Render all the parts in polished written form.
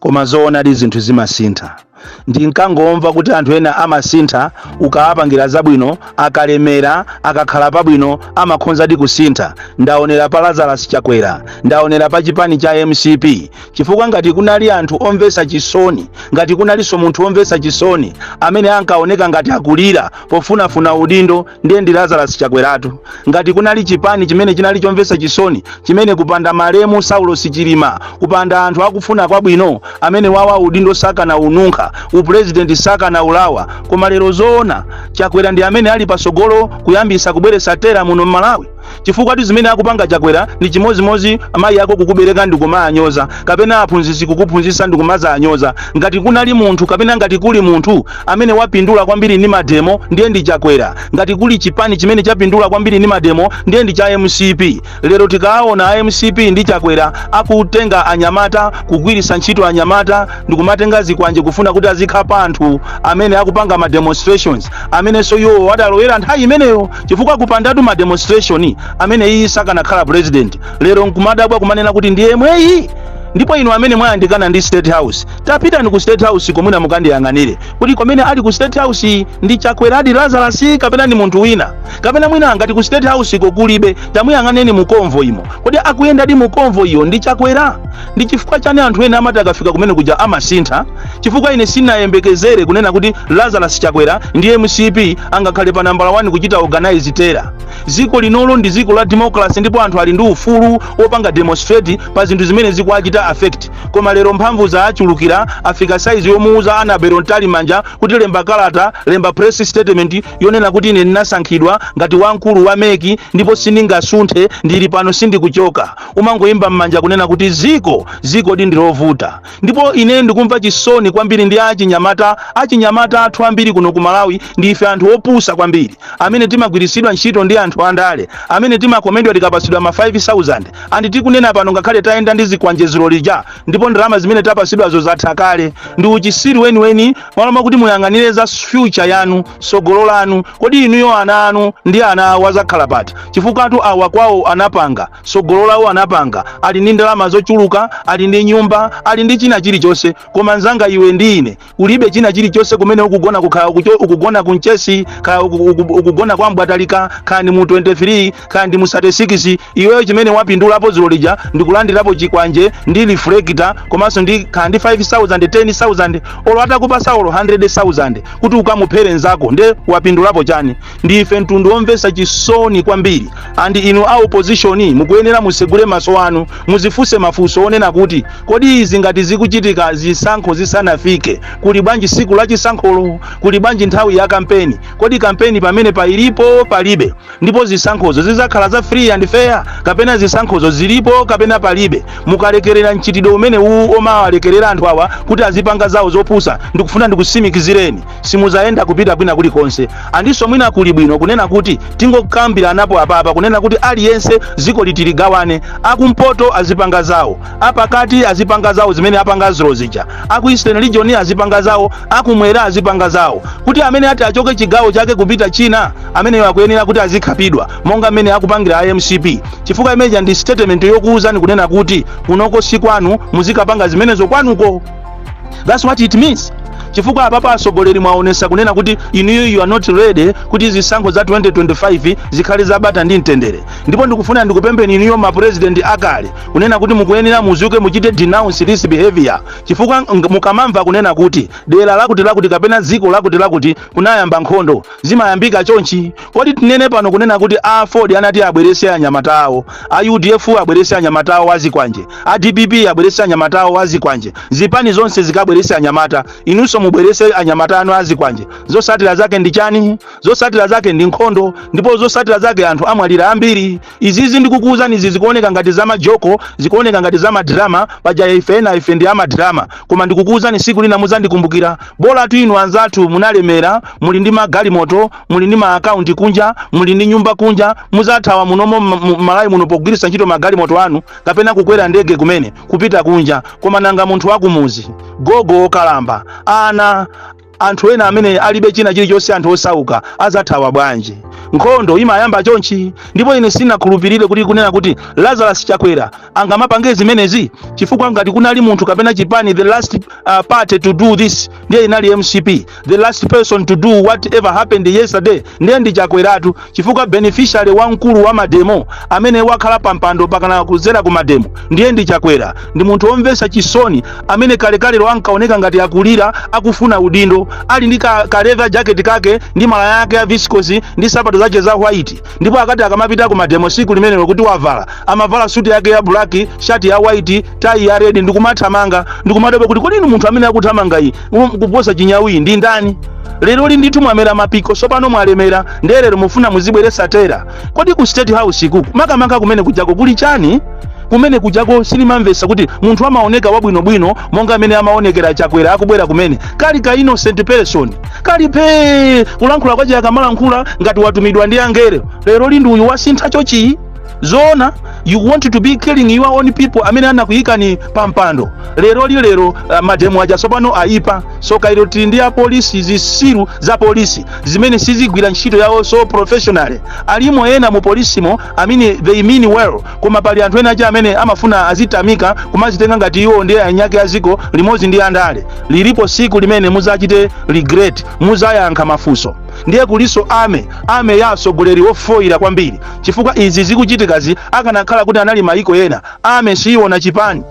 Koma zoona ndi zinthu zimasintha. Ndinkangomva kuti anthu ena amasintha ukaapangira zabwino akalemera akakhala pabwino amakhonza di kusintha. Ndaonera pa Lazarus Chakwera, ndaonera pa chipani cha MCP. Chifukwa ngati kunali anthu omvesa chisoni, ngati kunalinso munthu omvesa chisoni amene ankaoneka ngati akulira pofunafuna udindo, ndiye ndi Lazarus Chakweratu. Ngati kunali chipani chimene chinali chomvesa chisoni, chimene kupanda malemu Saulo Sichilima, kupanda anthu akufuna kwabwino amene wawa udindo saka na ununkha, upresident saka na ulawa, koma lero zoona Chakwera ndi amene ali pasogolo kuyambisa kubweresa tera muno Malawi. Chifukwa zimene akupanga Chakwera ndi chimozimozi amayi ako kukubereka ndi kumaanyoza, kapena aphunzitsi kukuphunzitsa ndi kumazaanyoza. Ngati kunali munthu kapena ngati kuli munthu amene wapindula kwambiri ndi mademo, ndiye ndi Chakwera. Ngati kuli chipani chimene chapindula kwambiri ndi mademo, ndiye ndi cha MCP. Lero tikaona MCP ndi Chakwera akutenga anyamata, kugwirisa ntchito anyamata ndi kumatenga zikwanje kufuna kuti azikhapa anthu amene akupanga ma demonstrations, amene so yo wadalowera nthawi imeneyo. Chifukwa kupandatu ma demonstration amene iyi sakanakhala president. Lero nkumadabwa kumanena kuti ndiye mweyi. Ndipo inu amene mwayandikana ndi State House, tapita ni ku State House komuna mukandiyang'anire kuti komene ali ku State House ndi Chakwera adi Lazarus kapena ni munthu wina, kapena mwina ngati ku State House kulibe tamuyang'aneni mu convoy imo. Kodi akuyenda di mu convoy iyo ndi Chakwera? Ndi chifukwa chane anthu ena amati akafika kumene kuja amasintha. Chifukwa ine sinayembekezere kunena kuti Lazarus Chakwera ndi MCP angakhale pa number 1 kuchita organize tera. Ziko linolo ndi ziko la democracy, ndipo anthu ali ndi ufulu opanga demonstrate pa zinthu zimene zikuachita affect. Koma lero mphamvu za achulukira afika size yomuuza Anabel Ntali manja kuti lemba kalata, lemba press statement yonena kuti ine ndinasankhidwa ngati wankulu wa meki ndipo sindingasunthe, ndili pano sindikuchoka. Umangoyimba mmanja kunena kuti ziko ndi ndilovuta. Ndipo ine ndikumva chisoni kwambiri ndi achinyamata athu ambiri kuno ku Malawi. Ndife anthu opusa kwambiri amene timagwirisidwa ntchito ndi anthu andale, amene timakomedwa tikapasidwa ma 5000 andi tikunena pano ngakhale tayenda ndi zikwanjezero lija, ndipo ndalama zimene tapasidwa zo zatha kale. Ndi uchisiri weni maloma kuti muyang'anire za future yanu, sogolo lanu. Kodi inuyo ana anu ndi ana awo azakhala pati? Chifukwa anthu awa kwawo anapanga, sogolo lawo anapanga, ali ndi ndalama zochuluka, ali ndi nyumba, ali ndi china chilichonse. Koma nzanga iwe ndi ine ulibe china chilichonse kumene ukugona kukhala ukugona kunchesi, kaya ukugona kwa Mbwatalika, kandi mu 23, kandi mu 36. Iweyo chimene wapindulapo zilo lija ndikulandirapo chikwanje ndi reflector, komanso ndi kandi 5000 10000 olo atakupa Saulo 100,000 kuti ukamuphere nzako, nde wapindulapo chani? Ndife mtundu omvesa chisoni kwambiri. Andi inu a opposition mukuyenera musegule maso anu, muzifuse mafuso onena kuti kodi izi ngati zikuchitika zisankho zisanafike, kuli bwanji siku la chisankholo, kuli bwanji nthawi ya kampeni? Kodi kampeni pamene pailipo palibe? Ndipo zisankhozo zizakhala za free and fair, kapena zisankhozo zilipo kapena palibe? Mukalekerera nchitidwe umene omawalekerera anthu awa kuti azipanga zawo zopusa, ndikufuna ndikusimikizireni simuzaenda kupita bwina kulikonse. Andiso mwina kuli bwino kunena kuti tingokambira anapo apapa kunena kuti aliyense ziko litiligawane, akumpoto azipanga zawo, apakati azipanga zawo zimene apanga ziro zija, aku Eastern region azipanga zawo, akumwera azipanga zawo, kuti amene ati achoke chigawo chake kupita china amene akuyenera kuti azikhapidwa monga amene akupangira IMCP. Chifukwa imeja ndi statement yokuuzani kunena kuti kunoko si kwanu, muzikapanga zimenezo kwanuko. That's what it means. Chifukwa apapa asogoleri mwaonesa kunena kuti you are not ready kuti zisankho za 2025 zikhale zabata ndi mtendere. Ndipo ndikufuna ndikupembeni inuyo ma president akale kunena kuti mukuyenera muzuke muchite denounce this behavior. Chifukwa mukamamva kunena kuti dera lakuti kapena ziko lakuti kunayamba nkhondo, zimayambika chonchi. Kodi tinene pano kunena kuti a Ford anati abwerese anyamata awo, a UDF abwerese anyamata awo azikwanje, a DPP abwerese anyamata awo azikwanje, zipani zonse zikabwerese anyamata, inuso mubwerese anyamata anu azikwanje. Zosatira zake ndi chani? Zosatira zake ndi nkhondo, ndipo zosatira zake anthu amwalira ambiri. Izizi ndikukuuzani izi zikuoneka ngati za majoko, zikuoneka ngati za madrama, paja ife ndi amadrama. Koma ndikukuuzani siku lina muzandikumbukira. Bola tu inu anzathu munalemera, muli ndi magalimoto, muli ndi ma account kunja, muli ndi nyumba kunja, muzathawa munomo Malawi muno pogwiritsa ntchito magalimoto anu, kapena kukwera ndege kumene kupita kunja. Koma nanga munthu wakumuzi gogo okalamba ana anthu ena amene alibe china chilichonse, anthu osauka azathawa bwanji? Nkhondo imayamba chonchi. Ndipo ine sinakhulupirire kuti kunena kuti Lazarus Chakwera angamapange zimenezi, chifukwa ngati kunali munthu kapena chipani, the last party to do this ndiye inali MCP, the last person to do whatever happened yesterday ndiye ndi Chakweratu, chifukwa beneficiary wamkulu wa mademo amene wakhala pampando pakana kuzera ku mademo ndiye ndi Chakwera. Ndi munthu omvesa chisoni amene kalekale ankaoneka ngati akulira akufuna udindo, ali ndi ka leather jacket kake ndi malaya yake ya viscose ndi sapato zache za white, ndipo akati akamapita ku mademo siku limene kuti wavala amavala suit yake ya black, shirt ya white, tie ya red, ndikumathamanga ndikumadoba kuti kodi munthu amene akuthamanga iyi kuposa chinyawi ndi ndani? Lero ndithu mwamera mapiko sopano mwalemera ndelero mufuna muzibweresa tera. Kodi ku State House kuku makamaka kumene kujako kuli chani? Kumene kujako silimamvesa kuti munthu amaoneka wabwinobwino monga amene amaonekera Chakwera akubwera kumene kali ka innocent person, kali pe kulankhula kwaje akamalankhula ngati watumidwa ndi angelo. Lero ndi uyu wasintha chochi zona. You want to be killing your own people amene anakuyikani pampando. Lero mademo aja sopano aipa. So kairo tindi ya polisi, zisiru za polisi zimene sizigwira ntchito yawo so professional. Alimo ena mu polisimo amene they mean well, koma pali anthu ena aja amene amafuna azitamika kumazitenga ngati iwo ndiye anyake aziko limodzi ndi andale. Lilipo siku limene muzachite regret, muzayankha mafunso. Ndiye kuliso ame ya asogoleri ofoira kwambiri, chifukwa izi zikuchitikazi akanakhala kuti anali maiko ena. Ame siona chipani,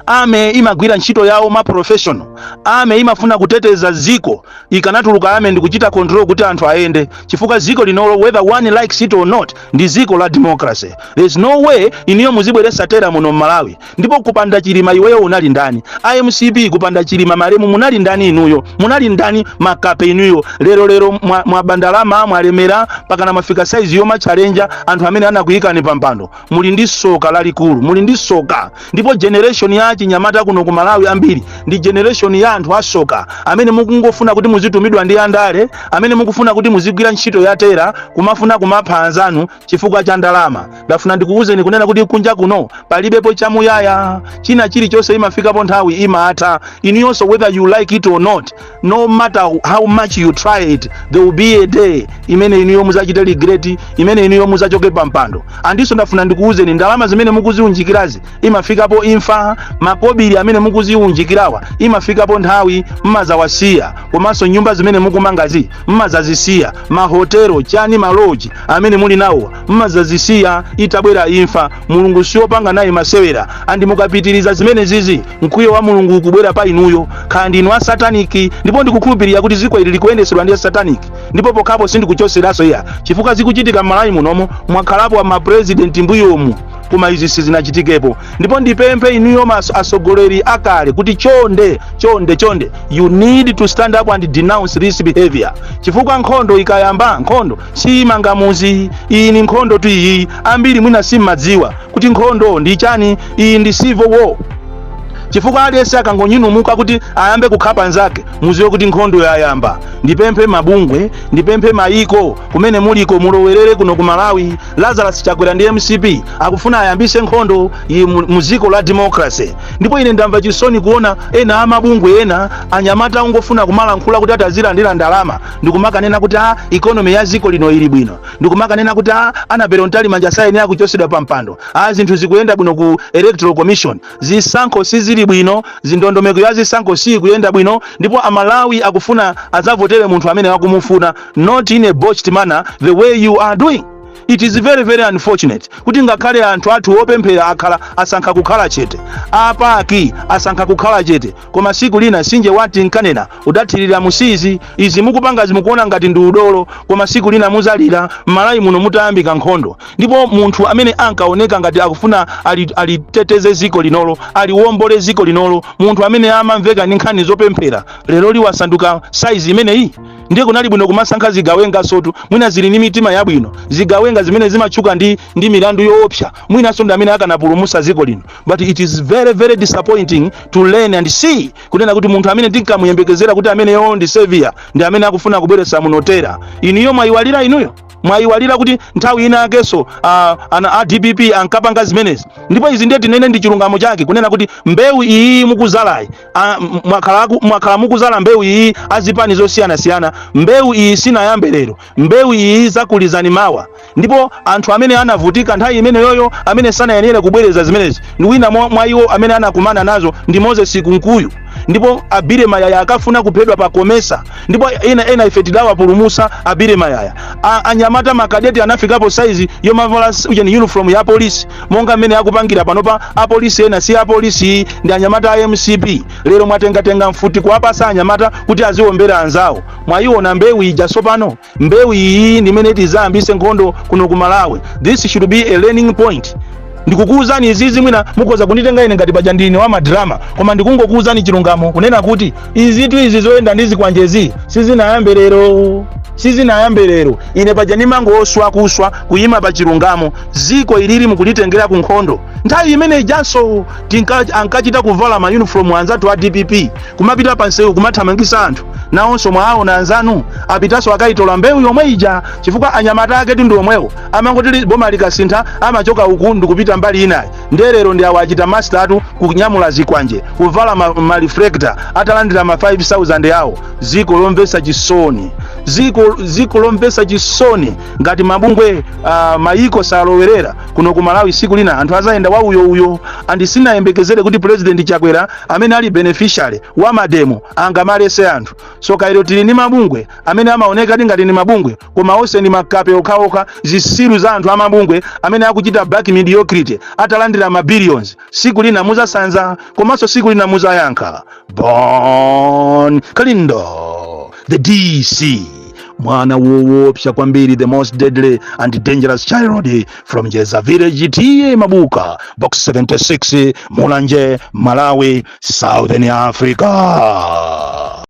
ame imagwira ntchito yawo ma professional, ame imafuna kuteteza ziko, ikanatuluka ame ndi kuchita control kuti anthu aende, chifukwa ziko linolo whether one likes it or not ndi ziko la democracy. There's no way iniyo muzibweresa tera muno Malawi. Ndipo kupanda chilima iweyo unali ndani? IMCP kupanda chilima malemu munali ndani inuyo? Munali ndani makape inuyo? Lero mwa bandalama mwalemera pakana mafika size yoma challenge anthu amene anakuyikani pampando. Muli ndi soka lalikulu, muli ndi soka. Ndipo generation ya chinyamata kuno ku Malawi ambiri ndi generation ya anthu asoka amene mukungofuna kuti muzitumidwa ndi andale, amene mukufuna kuti muzigwira ntchito ya tera, kumafuna kumapha anzanu chifukwa cha ndalama. Ndafuna ndikuwuzeni kunena kuti kunja kuno palibepo chamuyaya, china chilichonse imafikapo nthawi imatha. Iniyonso whether you like it or not, no matter how much you try it, there will be a day imene iniyo muzachite regret, imene iniyo muzachoke pampando. Andiso ndafuna ndikuwuzeni ndalama zimene mukuziunjikirazi imafikapo imfa, makobiri amene mukuziunjikirawa imafikapo nthawi mmazawasiya, komanso nyumba zimene mukumangazi mmazazisiya, mahotelo chani maloji amene muli nawo mmazazisiya, itabwera imfa. Mulungu siopanga naye masewera, andi mukapitiriza zimene zizi mkwiyo wa Mulungu ukubwera pa inuyo. Kandi inu a sataniki, ndipo ndikukhulupirira kuti ziko ili likuyendesedwa ndi sataniki, ndipo pokapo sindikuchoseraso iya chifukwa zikuchitika Malawi munomo mwakhalapo wa president mbuyomu kuma izi sizinachitikepo. Ndipo ndipemphe inuyo asogoleri akale kuti chonde you need to stand up and denounce this behavior, chifukwa nkhondo ikayamba, nkhondo si mangamuzi. Iyi ni nkhondo tu iyi, ambiri mwina simmadziwa kuti nkhondo ndi chani. Iyi ndi civil war, chifukwa aliyense akangonyinumuka kuti ayambe kukhapa nzake muziwe kuti nkhondo yayamba. Ndipemphe mabungwe, ndipemphe maiko kumene muliko mulowerere kuno ku Malawi. Lazarus Chakwera ndi MCP akufuna ayambise nkhondo muziko la democracy. Ndipo ine ndamva chisoni kuona ena amabungwe ena anyamata ungofuna kumalankhula kuti atazilandira ndalama, ndikumakanena kuti economy ya ziko lino ili bwino, ndikumakanena kuti anapero ntali manja saini akuchosedwa pampando, zinthu zikuyenda bwino ku electoral commission, zisankho sizili bwino, zindondomeko ya zisankho si kuyenda bwino. Ndipo amalawi akufuna azavotere munthu amene akumufuna, not in a botched manner the way you are doing. It is very very unfortunate kuti ngakhale anthu athu opemphera akhala asankha kukhala chete, apaki asankha kukhala chete, koma siku lina sinje wati nkanena udathirira musizi. Izi mukupanga zimukuona ngati ndi udolo, koma siku lina muzalira Malawi muno mutayambika nkhondo. Ndipo munthu amene ankaoneka ngati akufuna aliteteze ziko linolo, aliwombole ziko linolo, munthu amene amamveka ndi nkhani zopemphera, lero liwasanduka size imene iyi. ndiye kunali bwino kumasankha zigawenga sotu mwina zili ni mitima yabwino zigawenga zimene zimachuka ndi milandu yoopsa mwina so ndi amene akanapulumutsa dziko lino. But it is very very disappointing to learn and see kunena kuti munthu amene tinkamuyembekezera kuti amene yo ndi savior ndi amene akufuna kubweretsa munotera iniyo mwayiwalira inuyo mwayiwalira kuti nthawi ina akeso ana DPP ankapanga zimenezi. Ndipo izi ndiye tinene ndi chilungamo chake kunena kuti mbewu iyi mukuzalayi mwakhala mukuzala mbewu iyi azipani zosiyana mbewu iyi sinayambe lero mbewu iyi zakulizani mawa. Ndipo anthu amene anavutika nthawi imene yoyo amene sanayenera kubwereza zimenezi ndi wina mwa iwo amene anakumana nazo ndi Moses Kunkuyu. Ndipo Abire Mayaya akafuna kuphedwa pa Komesa. Ndipo ena ife tidawapulumutsa Abire Mayaya. Anyamata makadeti anafikapo saizi yomavala uniform ya polisi monga mmene akupangira panopa apolisi ena si apolisi ndi anyamata a MCP. Lero mwatenga mfuti kuwapasa anyamata kuti aziombera anzawo. Mwayiona mbewu ija sopano mbewu iyi ndi mmene tizayambise nkhondo kuno ku Malawi. This should be a learning point. Ndikukuuzani izizi mwina mukoza kunditenga ine ngati paja ndine wa madrama koma ndikungokuuzani chilungamo kunena kuti izitu izi zoyenda ndizi kwanjezi sizinayambe lero ine paja nimangoswa kuswa kuyima pa chilungamo ziko ilili mukulitengera ku nkhondo. Nthawi imene ijanso ankachita kuvala ma uniform anzatu a DPP kumapita pansewu kumathamangisa anthu nawonso mwaona anzanu apitaso akayitola mbewu yomwe ija chifukwa anyamata ake ndi omwewo amangoti boma likasintha amachoka uku ndikupita mbali inayi. Ndelero ndi awachita master kunyamula zikwanje kuvala ma reflector atalandira ma 5000 yawo. Ziko lomvesa chisoni ziko lomvesa chisoni ngati mabungwe mayiko salowerera kuno ku Malawi siku lina anthu azayenda wa uyo andisinayembekezere kuti President Chakwera amene ali beneficiary wa mademo angamalese anthu. So kairo tili ni mabungwe amene amaoneka ngati ni mabungwe koma onse ni makape okhaokha zisiru za anthu amabungwe amene akuchita black mediocrity atalandira ma billions. Siku lina muzasanza komanso siku lina muzayankha. Bon Kalindo the DC mwana woopsa kwambiri the most deadly and dangerous child from Jeza Village TA Mabuka box 76 Mulanje Malawi Southern Africa.